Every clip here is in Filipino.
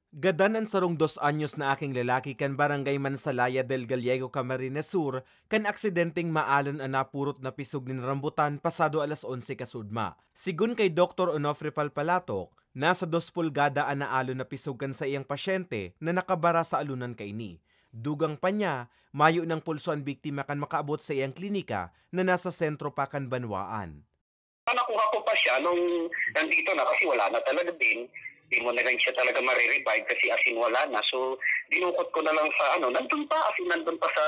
Gadanan sarong 2 anyos na aking lalaki kan barangay Mansalaya del Gallego, Camarines Sur, kan aksidenteng maalon ang napurot na pisog nin rambutan pasado alas 11 kasudma. Sigun kay Dr. Onofre Palpalatok, nasa 2 pulgada ang naalon na pisog kan sa iyang pasyente na nakabara sa alunan kaini. Dugang pa niya, mayo ng pulso ang biktima kan makaabot sa iyang klinika na nasa sentro pa kan Banwaan. Nakuha ko pa siya nung nandito na kasi wala na talaga din. Di mo na rin siya talaga marirevive kasi asin wala na. So, dinukot ko na lang sa nandun pa, asin nandun pa sa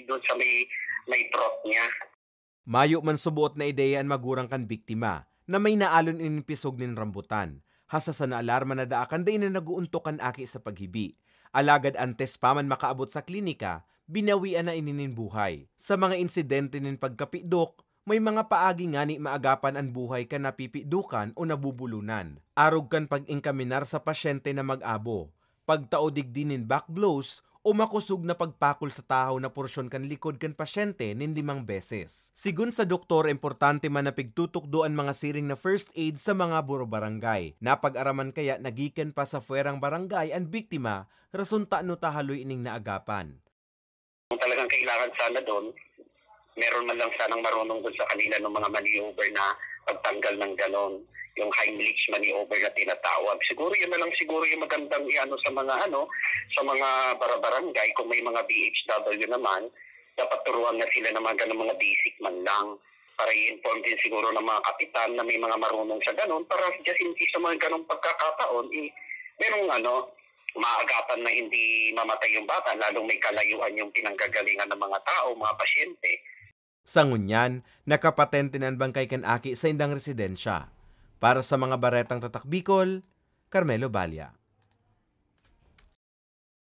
doon sa may throat niya. Mayo man subuot na ideya ang magurang kan biktima na may naalon inipisog nin rambutan. Hasa sa naalarma na daakan day na naguuntokan aki sa paghibi. Alagad antes pa man makaabot sa klinika, binawian na ininin buhay. Sa mga insidente nin pagkapidok, may mga paagi nga ni maagapan ang buhay ka napipidukan o nabubulunan. Arog kan pag-inkaminar sa pasyente na mag-abo. Pagtaodig dinin back blows o makusog na pagpakol sa tahaw na porsyon kan likod kan pasyente nin 5 beses. Sigun sa doktor, importante man na pigtutukdo ang mga siring na first aid sa mga buro barangay. Napag-araman kaya nagikan pa sa fuerang barangay ang biktima, rason no tahaloy ining naagapan. Kung talagang kailangan sana doon, meron man lang sanang marunong doon sa kanila ng mga maneuver na pagtanggal ng ganon, yung Heimlich maneuver na tinatawag. Siguro yun na lang siguro yung magandang sa mga barangay, kung may mga BHW naman, dapat turuan na sila ng mga ganong mga basic man lang para i-inform din siguro ng mga kapitan na may mga marunong sa ganon para just in case sa mga ganong pagkakataon, merong maagapan na hindi mamatay yung bata, lalong may kalayuan yung pinanggagalingan ng mga tao, mga pasyente. Sa ngunyan, nakapatente ng bangkay kan aki sa indang residensya. Para sa mga baretang tatak Bicol, Carmelo Balya.